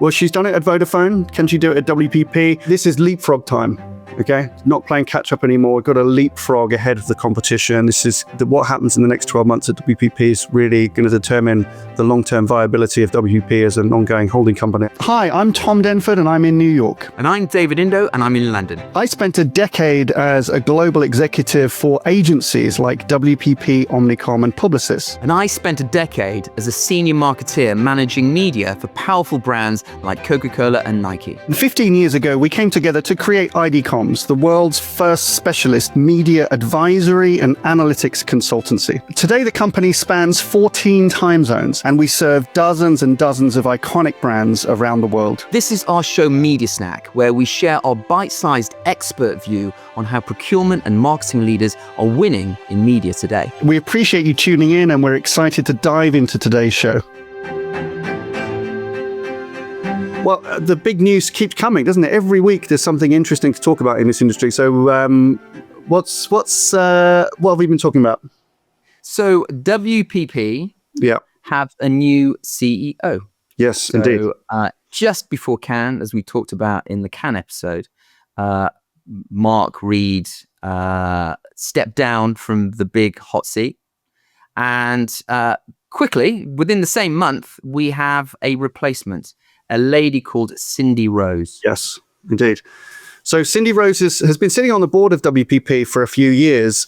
Well, she's done it at Vodafone. Can she do it at WPP? This is leapfrog time. Okay, not playing catch up anymore. We've got to leapfrog ahead of the competition. This is what happens in the next 12 months at WPP is really going to determine the long-term viability of WPP as an ongoing holding company. Hi, I'm Tom Denford and I'm in New York. And I'm David Indo and I'm in London. I spent a decade as a global executive for agencies like WPP, Omnicom and Publicis. And I spent a decade as a senior marketeer managing media for powerful brands like Coca-Cola and Nike. 15 years ago, we came together to create IDCom, the world's first specialist media advisory and analytics consultancy. Today, the company spans 14 time zones, and we serve dozens and dozens of iconic brands around the world. This is our show Media Snack, where we share our bite-sized expert view on how procurement and marketing leaders are winning in media today. We appreciate you tuning in, and we're excited to dive into today's show. Well, the big news keeps coming, doesn't it? Every week there's something interesting to talk about in this industry. So what have we been talking about? So WPP have a new CEO. Yes, indeed. Just before Cannes, as we talked about in the Cannes episode, Mark Reed stepped down from the big hot seat. And quickly, within the same month, we have a replacement. A lady called Cindy Rose. Yes, indeed. So Cindy Rose has been sitting on the board of WPP for a few years.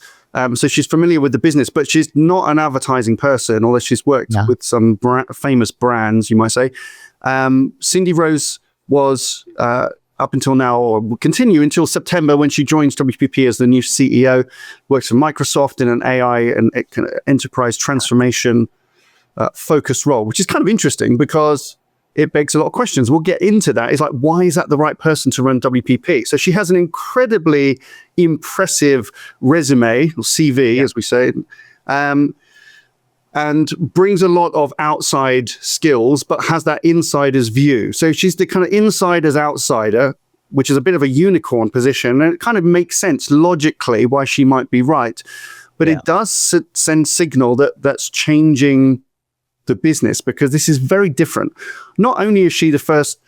So she's familiar with the business, but she's not an advertising person, although she's worked with some famous brands, you might say. Cindy Rose was, up until now, or will continue until September when she joins WPP as the new CEO, works for Microsoft in an AI and enterprise transformation focused role, which is kind of interesting because it begs a lot of questions. We'll get into that. It's like, why is that the right person to run WPP? So she has an incredibly impressive resume, or CV, as we say, and brings a lot of outside skills, but has that insider's view. So she's the kind of insider's outsider, which is a bit of a unicorn position. And it kind of makes sense logically why she might be right. But it does send signal that that's changing the business, because this is very different. Not only is she the first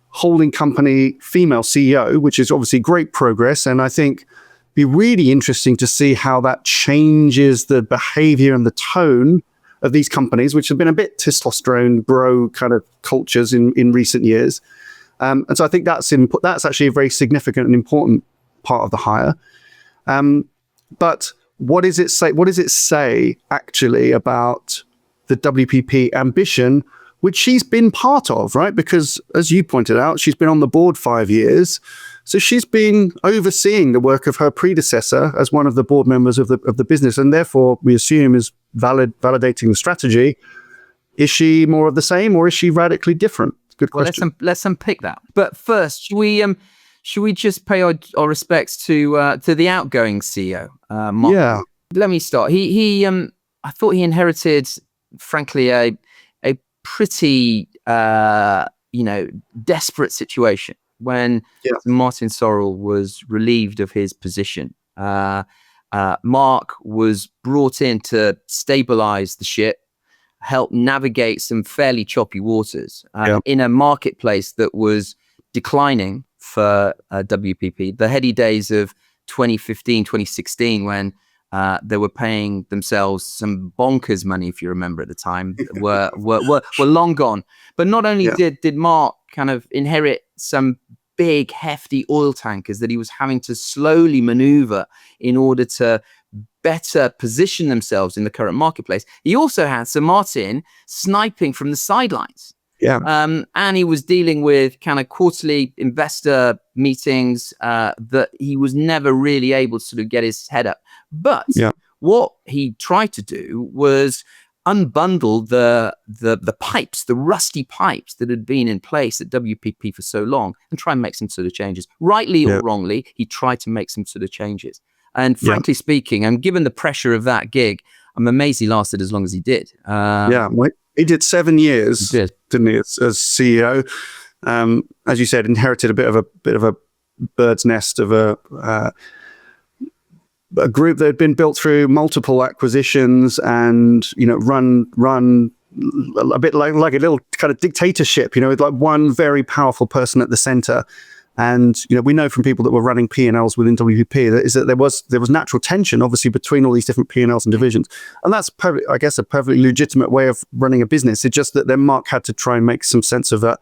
holding company female CEO, which is obviously great progress, and I think be really interesting to see how that changes the behavior and the tone of these companies, which have been a bit testosterone bro kind of cultures in recent years. And so I think that's actually a very significant and important part of the hire. But what does it say? What does it say actually about the WPP ambition, which she's been part of, right? Because as you pointed out, she's been on the board 5 years. So she's been overseeing the work of her predecessor as one of the board members of the business, and therefore we assume is validating the strategy. Is she more of the same, or is she radically different? Good question. Well, let's unpick that. But first, should we just pay our respects to the outgoing CEO, Mark? Yeah. Let me start. I thought he inherited, frankly, a pretty desperate situation when Martin Sorrell was relieved of his position. Mark was brought in to stabilize the ship, help navigate some fairly choppy waters in a marketplace that was declining for WPP. The heady days of 2015, 2016, when they were paying themselves some bonkers money, if you remember at the time, were long gone. But not only did Mark kind of inherit some big, hefty oil tankers that he was having to slowly maneuver in order to better position themselves in the current marketplace, he also had Sir Martin sniping from the sidelines. And he was dealing with kind of quarterly investor meetings that he was never really able to sort of get his head up. But what he tried to do was unbundle the pipes, the rusty pipes that had been in place at WPP for so long, and try and make some sort of changes. Rightly or wrongly, he tried to make some sort of changes. And frankly speaking, and given the pressure of that gig, I'm amazed he lasted as long as he did. He did 7 years, didn't he, as CEO? As you said, inherited a bit of a bird's nest of a group that had been built through multiple acquisitions and run a bit like a little kind of dictatorship, with like one very powerful person at the center. And, we know from people that were running P&Ls within WPP that there was natural tension, obviously, between all these different P&Ls and divisions. And that's, I guess, a perfectly legitimate way of running a business. It's just that then Mark had to try and make some sense of that,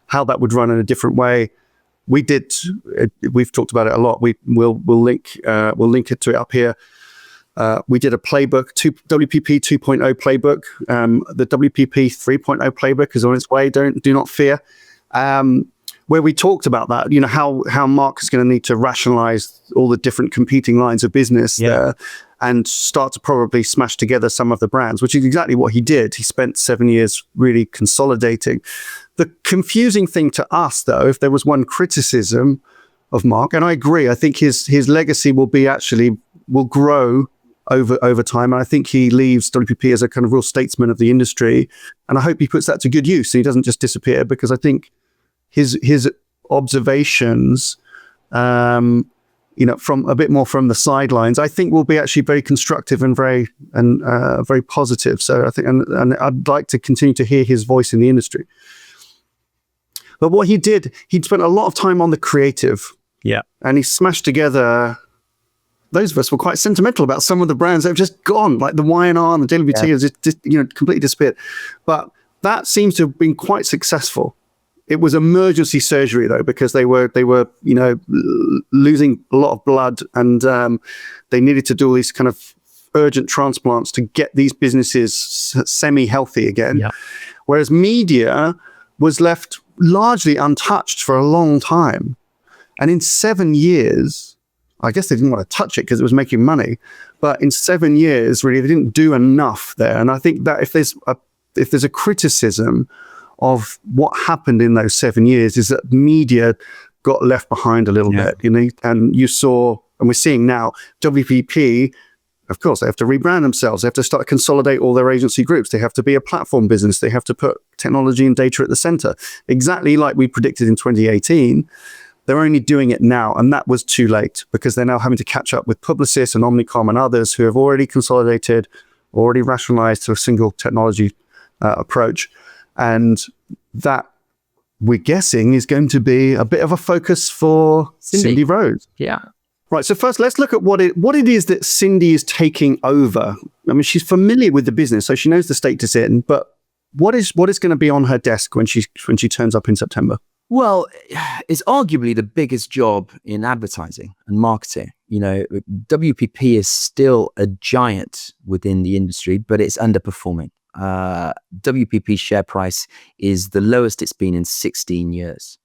how that would run in a different way. We've talked about it a lot. We'll link it to it up here. We did a playbook, WPP 2.0 playbook. The WPP 3.0 playbook is on its way. Do not fear. Where we talked about that, how Mark is going to need to rationalize all the different competing lines of business there and start to probably smash together some of the brands, which is exactly what he did. He spent 7 years really consolidating. The confusing thing to us, though, if there was one criticism of Mark, and I agree, I think his legacy will grow over time. And I think he leaves WPP as a kind of real statesman of the industry. And I hope he puts that to good use. He doesn't just disappear, because I think his observations, from a bit more from the sidelines, I think will be actually very constructive and very positive. So I think, and I'd like to continue to hear his voice in the industry. But what he did, he'd spent a lot of time on the creative. Yeah. And he smashed together. Those of us were quite sentimental about some of the brands that have just gone, like the Y&R and the WPT has just completely disappeared. But that seems to have been quite successful. It was emergency surgery, though, because they were losing a lot of blood, and they needed to do all these kind of urgent transplants to get these businesses semi-healthy again. Yeah. Whereas media was left largely untouched for a long time. And in 7 years, I guess they didn't want to touch it because it was making money, but in 7 years, really, they didn't do enough there. And I think that if there's a criticism of what happened in those 7 years, is that media got left behind a little bit, and you saw, and we're seeing now, WPP, of course, they have to rebrand themselves. They have to start to consolidate all their agency groups. They have to be a platform business. They have to put technology and data at the center. Exactly like we predicted in 2018, they're only doing it now, and that was too late, because they're now having to catch up with Publicis and Omnicom and others who have already consolidated, already rationalized to a single technology approach. And that, we're guessing, is going to be a bit of a focus for Cindy Rose. Yeah. Right. So first, let's look at what it is that Cindy is taking over. I mean, she's familiar with the business, so she knows the state it's in. But what is going to be on her desk when she turns up in September? Well, it's arguably the biggest job in advertising and marketing. WPP is still a giant within the industry, but it's underperforming. WPP's share price is the lowest it's been in 16 years.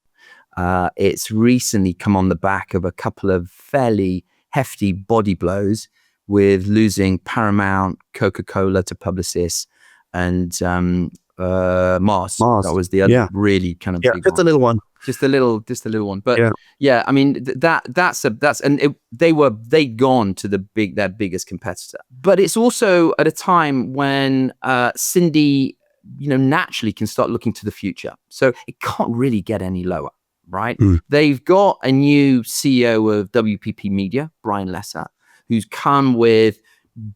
It's recently come on the back of a couple of fairly hefty body blows, with losing Paramount, Coca-Cola to Publicis, and Mars. That was the other really kind of big just one. a little one. Just a little one. But I mean, they'd gone to their biggest competitor. But it's also at a time when Cindy, naturally can start looking to the future. So it can't really get any lower, right? They've got a new CEO of WPP Media, Brian Lesser, who's come with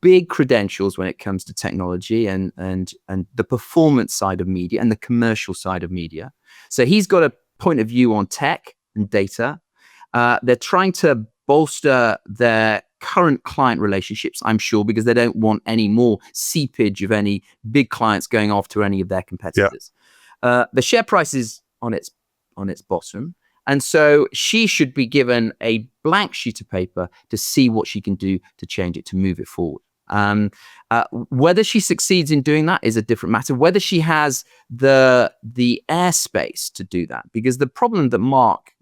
big credentials when it comes to technology and the performance side of media and the commercial side of media. So he's got a point of view on tech and data. They're trying to bolster their current client relationships, I'm sure, because they don't want any more seepage of any big clients going off to any of their competitors. The share price is on its bottom. And so she should be given a blank sheet of paper to see what she can do to change it, to move it forward. Whether she succeeds in doing that is a different matter. Whether she has the airspace to do that, because the problem that Mark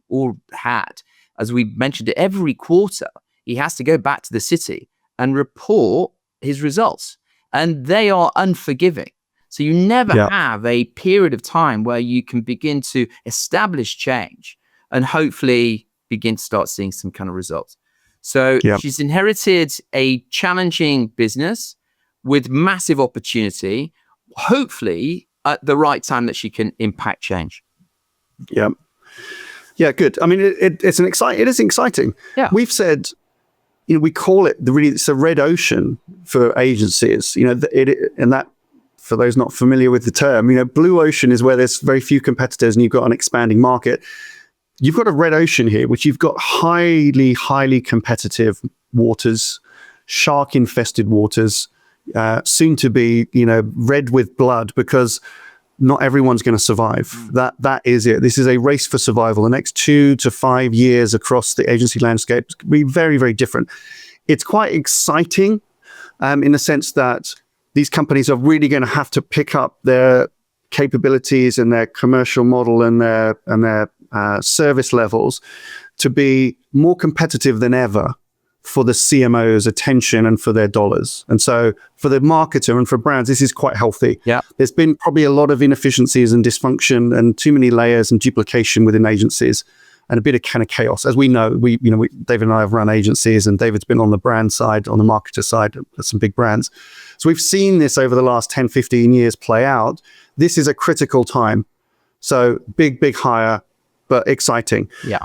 had, as we mentioned, every quarter he has to go back to the city and report his results, and they are unforgiving. So you never have a period of time where you can begin to establish change and hopefully begin to start seeing some kind of results. So she's inherited a challenging business with massive opportunity, hopefully at the right time that she can impact change. Yeah, good. I mean, it is exciting. Yeah. We've said, we call it it's a red ocean for agencies, and that for those not familiar with the term, blue ocean is where there's very few competitors and you've got an expanding market. You've got a red ocean here, which you've got highly competitive waters, shark-infested waters, soon to be, red with blood, because not everyone's going to survive. That is it. This is a race for survival. The next 2 to 5 years across the agency landscape will be very, very different. It's quite exciting in the sense that these companies are really going to have to pick up their capabilities and their commercial model and their service levels to be more competitive than ever for the CMO's attention and for their dollars. And so for the marketer and for brands, this is quite healthy. Yeah. There's been probably a lot of inefficiencies and dysfunction and too many layers and duplication within agencies and a bit of kind of chaos. As we know, David and I have run agencies, and David's been on the brand side, on the marketer side of some big brands. So we've seen this over the last 10, 15 years play out. This is a critical time. So big hire, but exciting. Yeah.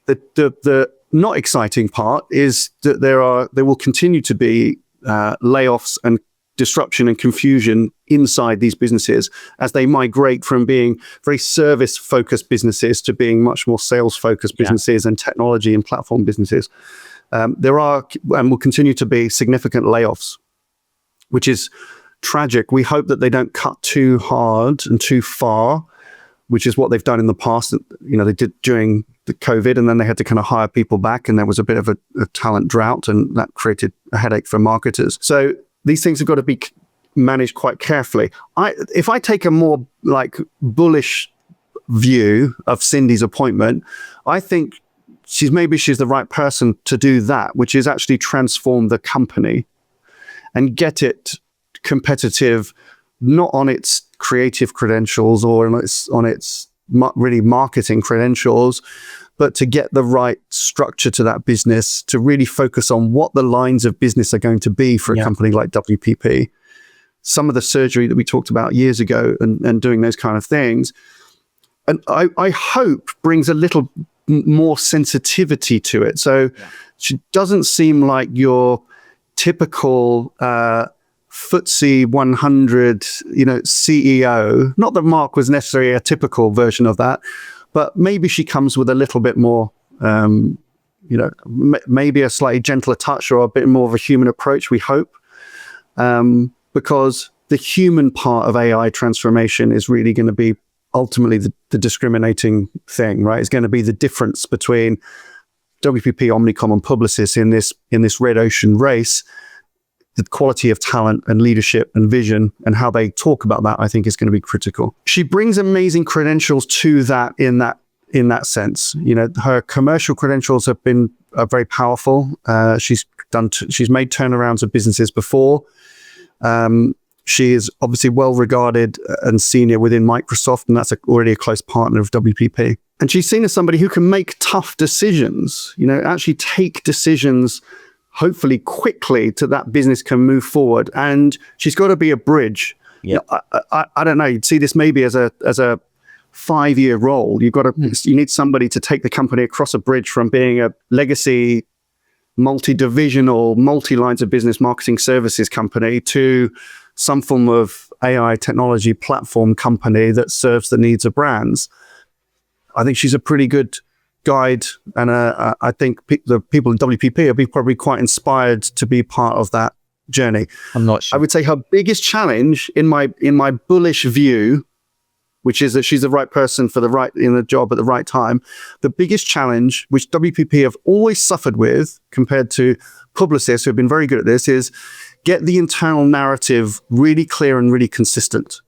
The not exciting part is that there will continue to be layoffs and disruption and confusion inside these businesses as they migrate from being very service-focused businesses to being much more sales-focused businesses and technology and platform businesses. There are and will continue to be significant layoffs, which is tragic. We hope that they don't cut too hard and too far, which is what they've done in the past. They did during the COVID, and then they had to kind of hire people back, and there was a bit of a talent drought, and that created a headache for marketers. So these things have got to be managed quite carefully. If I take a more bullish view of Cindy's appointment, I think she's the right person to do that, which is actually transform the company and get it competitive, not on its creative credentials or on its really marketing credentials, but to get the right structure to that business, to really focus on what the lines of business are going to be for a company like WPP. Some of the surgery that we talked about years ago and doing those kind of things. And I hope brings a little more sensitivity to it. So she doesn't seem like your typical FTSE 100, CEO. Not that Mark was necessarily a typical version of that, but maybe she comes with a little bit more, maybe a slightly gentler touch or a bit more of a human approach, we hope, because the human part of AI transformation is really going to be ultimately the discriminating thing, right? It's going to be the difference between WPP, Omnicom, and Publicis in this red ocean race. The quality of talent and leadership and vision and how they talk about that, I think, is going to be critical. She brings amazing credentials to that in that sense. Her commercial credentials are very powerful. She's made turnarounds of businesses before. She is obviously well regarded and senior within Microsoft, and that's already a close partner of WPP. And she's seen as somebody who can make tough decisions. Actually take decisions hopefully quickly to that business can move forward. And she's got to be a bridge. Yeah. I don't know. You'd see this maybe as a 5-year role. You need somebody to take the company across a bridge from being a legacy, multi-divisional, multi-lines of business marketing services company to some form of AI technology platform company that serves the needs of brands. I think she's a pretty good guide, and I think the people in WPP will be probably quite inspired to be part of that journey. I'm not sure. I would say her biggest challenge in my bullish view, which is that she's the right person for the job at the right time. The biggest challenge, which WPP have always suffered with compared to Publicis, who have been very good at this, is get the internal narrative really clear and really consistent.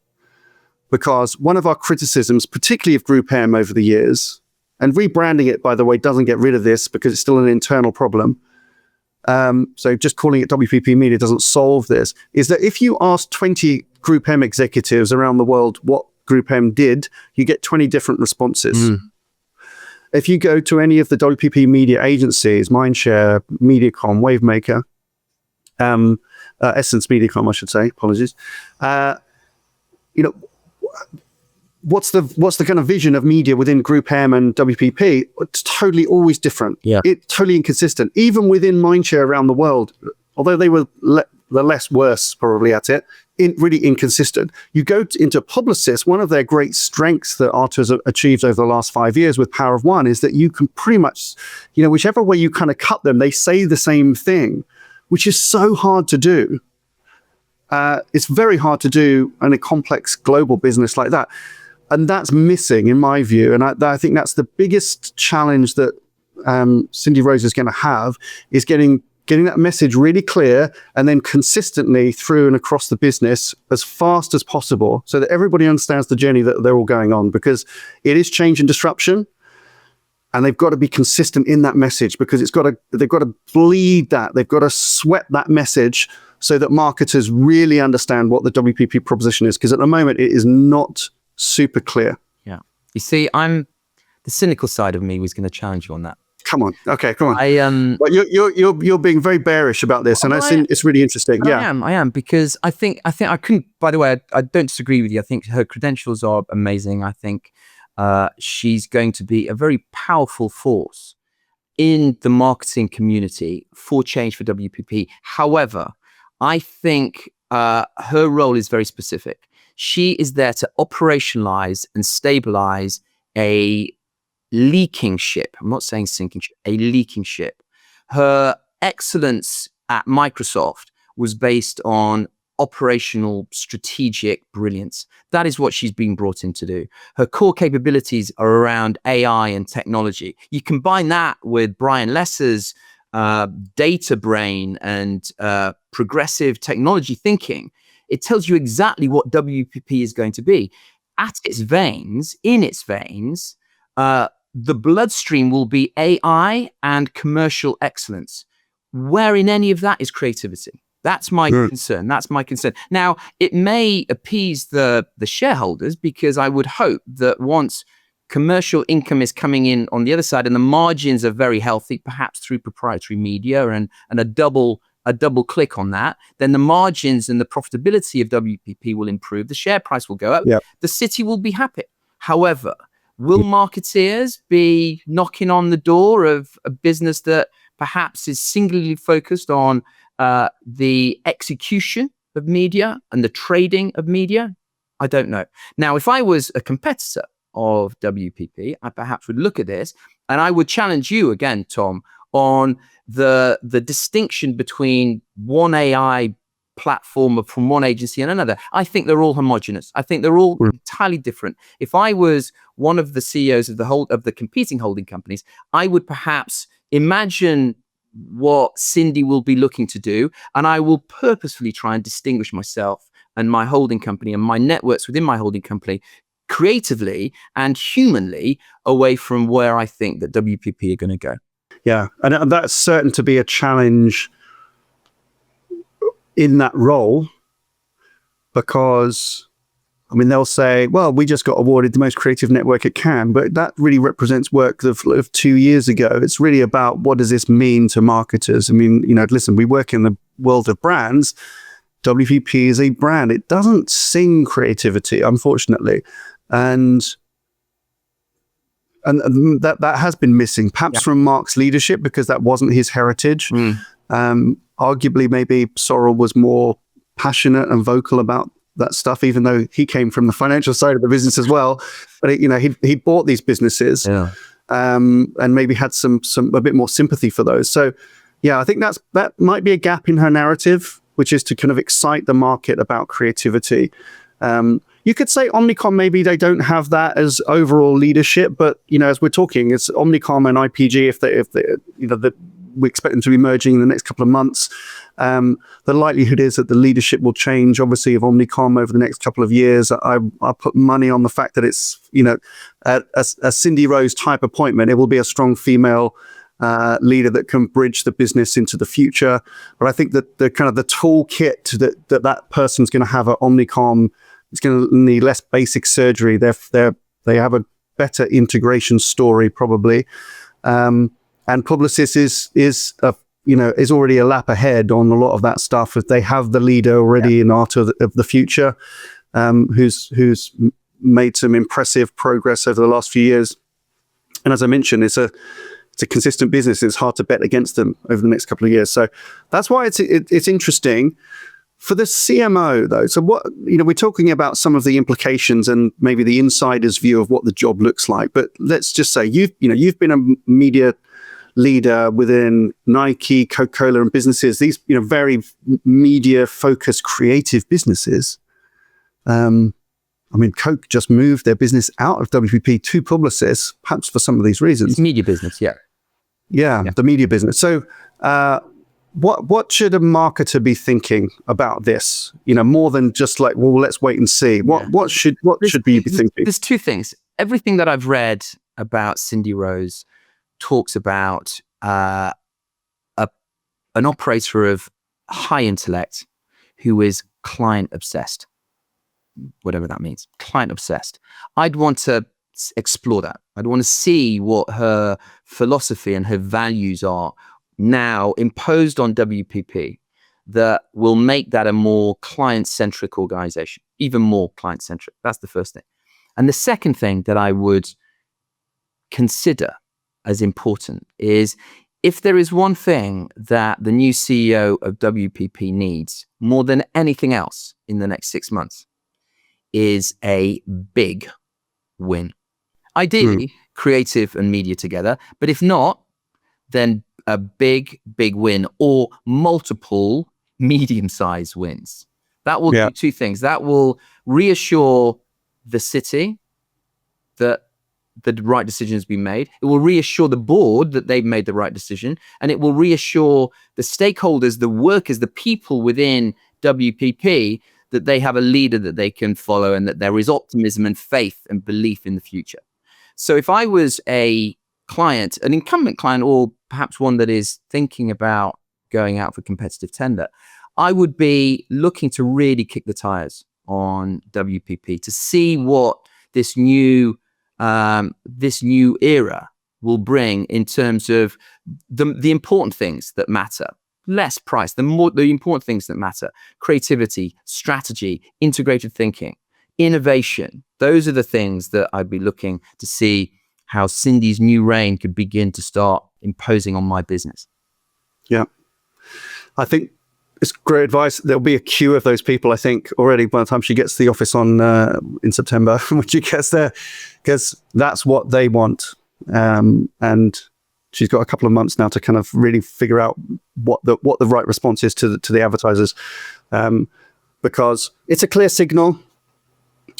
Because one of our criticisms, particularly of Group M over the years, and rebranding it, by the way, doesn't get rid of this because it's still an internal problem. So just calling it WPP Media doesn't solve this, is that if you ask 20 Group M executives around the world what Group M did, you get 20 different responses. If you go to any of the WPP media agencies, Mindshare, Mediacom, Wavemaker, Essence Mediacom, I should say, apologies. What's the kind of vision of media within Group M and WPP? It's totally always different. Yeah. It's totally inconsistent. Even within Mindshare around the world, although they were the less worse probably at it. Really inconsistent. You go into Publicis, one of their great strengths that Arthur has achieved over the last 5 years with Power of One is that you can pretty much, whichever way you kind of cut them, they say the same thing, which is so hard to do. It's very hard to do in a complex global business like that. And that's missing in my view. And I think that's the biggest challenge that Cindy Rose is going to have, is getting that message really clear and then consistently through and across the business as fast as possible so that everybody understands the journey that they're all going on, because it is change and disruption. And they've got to be consistent in that message, because they've got to bleed that. They've got to sweat that message so that marketers really understand what the WPP proposition is. Because at the moment, it is not super clear. Yeah. You see, the cynical side of me was going to challenge you on that. Come on. Okay, come on. But you're being very bearish about this, and it's really interesting. Yeah, I am because I think I couldn't. By the way, I don't disagree with you. I think her credentials are amazing. I think she's going to be a very powerful force in the marketing community for change for WPP. However, I think her role is very specific. She is there to operationalize and stabilize a leaking ship. I'm not saying sinking ship, a leaking ship. Her excellence at Microsoft was based on operational strategic brilliance. That is what she's been brought in to do. Her core capabilities are around AI and technology. You combine that with Brian Lesser's data brain and progressive technology thinking, it tells you exactly what WPP is going to be. At its veins, the bloodstream will be AI and commercial excellence. Where in any of that is creativity? That's my concern. That's my concern. Now, it may appease the shareholders, because I would hope that once commercial income is coming in on the other side and the margins are very healthy, perhaps through proprietary media and a double click on that, then the margins and the profitability of WPP will improve. The share price will go up. Yep. The city will be happy. However, will marketeers be knocking on the door of a business that perhaps is singularly focused on the execution of media and the trading of media? I don't know. Now, if I was a competitor of WPP, I perhaps would look at this and I would challenge you again, Tom, on the distinction between one AI platform from one agency and another. I think they're all homogenous. I think they're all entirely different. If I was one of the CEOs of the competing holding companies, I would perhaps imagine what Cindy will be looking to do, and I will purposefully try and distinguish myself and my holding company and my networks within my holding company creatively and humanly away from where I think that WPP are going to go. Yeah, and that's certain to be a challenge in that role, because I mean, they'll say, well, we just got awarded the most creative network at Cannes, but that really represents work of 2 years ago. It's really about what does this mean to marketers? I mean, listen, we work in the world of brands. WPP is a brand. It doesn't sing creativity, unfortunately. And that has been missing, perhaps from Mark's leadership, because that wasn't his heritage. Arguably, maybe Sorrell was more passionate and vocal about that stuff, even though he came from the financial side of the business as well. But he bought these businesses, and maybe had a bit more sympathy for those. So, yeah, I think that might be a gap in her narrative, which is to kind of excite the market about creativity. You could say Omnicom, maybe they don't have that as overall leadership, but as we're talking, it's Omnicom and IPG. If they we expect them to be merging in the next couple of months. The likelihood is that the leadership will change, obviously, of Omnicom over the next couple of years. I put money on the fact that it's a Cindy Rose type appointment. It will be a strong female leader that can bridge the business into the future. But I think that the kind of the toolkit that person's going to have at Omnicom is going to need less basic surgery. They have a better integration story probably. And Publicis is already a lap ahead on a lot of that stuff. If they have the leader already in art of the future, who's made some impressive progress over the last few years. And as I mentioned, it's It's a consistent business. It's hard to bet against them over the next couple of years. So that's why it's interesting. For the CMO, though, so what, we're talking about some of the implications and maybe the insider's view of what the job looks like. But let's just say you've been a media leader within Nike, Coca-Cola, and businesses. These, very media-focused, creative businesses. Coke just moved their business out of WPP to Publicis, perhaps for some of these reasons. It's media business, yeah. Yeah, the media business. So, what should a marketer be thinking about this? More than just like, well, let's wait and see. What should we be thinking? There's two things. Everything that I've read about Cindy Rose talks about an operator of high intellect who is client obsessed, whatever that means. Client obsessed. I'd want to explore that. I'd want to see what her philosophy and her values are now imposed on WPP that will make that a more client-centric organization, even more client-centric. That's the first thing. And the second thing that I would consider as important is, if there is one thing that the new CEO of WPP needs more than anything else in the next 6 months, is a big win. Ideally, creative and media together, but if not, then a big win or multiple medium-sized wins. That will do two things. That will reassure the city that the right decision has been made. It will reassure the board that they've made the right decision. And it will reassure the stakeholders, the workers, the people within WPP that they have a leader that they can follow and that there is optimism and faith and belief in the future. So if I was a client, an incumbent client, or perhaps one that is thinking about going out for competitive tender, I would be looking to really kick the tires on WPP to see what this new era will bring in terms of the important things that matter. Less price, the important things that matter: creativity, strategy, integrated thinking, innovation. Those are the things that I'd be looking to see how Cindy's new reign could begin to start imposing on my business. Yeah, I think it's great advice. There'll be a queue of those people, I think, already by the time she gets to the office in September, when she gets there, because that's what they want. And she's got a couple of months now to kind of really figure out what the right response is to the advertisers, because it's a clear signal.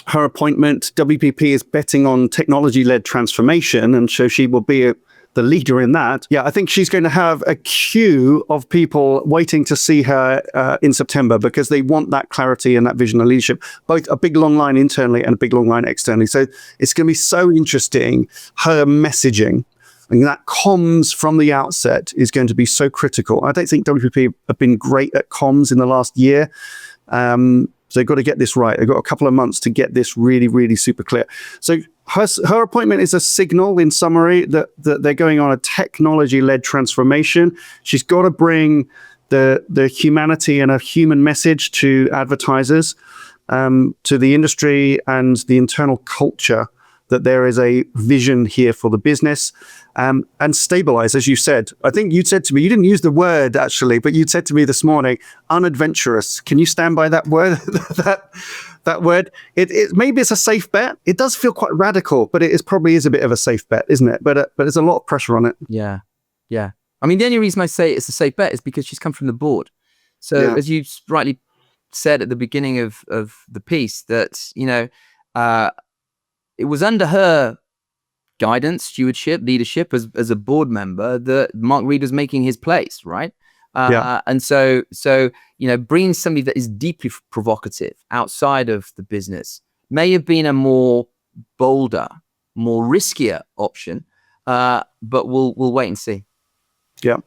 Her appointment, WPP is betting on technology-led transformation, and so she will be the leader in that. Yeah, I think she's going to have a queue of people waiting to see her in September, because they want that clarity and that vision and leadership, both a big long line internally and a big long line externally. So it's going to be so interesting, her messaging. And that comms from the outset is going to be so critical. I don't think WPP have been great at comms in the last year. So they've got to get this right. They've got a couple of months to get this really, really super clear. So her appointment is a signal, in summary, that they're going on a technology-led transformation. She's got to bring the humanity and a human message to advertisers, to the industry and the internal culture, that there is a vision here for the business, and stabilize, as you said. I think you said to me, you didn't use the word actually, but you said to me this morning, unadventurous. Can you stand by that word? that word? It maybe it's a safe bet. It does feel quite radical, but it probably is a bit of a safe bet, isn't it? But there's a lot of pressure on it. Yeah. I mean, the only reason I say it's a safe bet is because she's come from the board. So as you rightly said at the beginning of the piece, that it was under her guidance, stewardship, leadership as a board member that Mark Reed was making his place, right? And so bringing somebody that is deeply provocative outside of the business may have been a more bolder, more riskier option, but we'll wait and see. Yeah,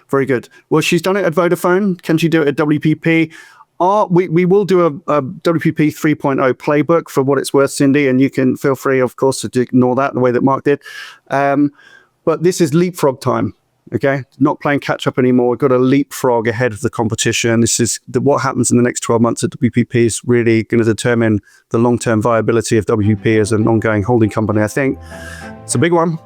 very good. Well, she's done it at Vodafone. Can she do it at WPP? We will do a WPP 3.0 playbook for what it's worth, Cindy, and you can feel free, of course, to ignore that the way that Mark did. But this is leapfrog time, okay? Not playing catch up anymore. We've got to leapfrog ahead of the competition. This is what happens in the next 12 months at WPP is really going to determine the long-term viability of WPP as an ongoing holding company, I think. It's a big one.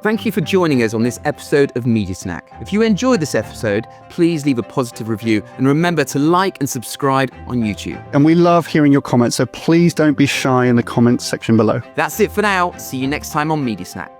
Thank you for joining us on this episode of Media Snack. If you enjoyed this episode, please leave a positive review and remember to like and subscribe on YouTube. And we love hearing your comments, so please don't be shy in the comments section below. That's it for now. See you next time on Media Snack.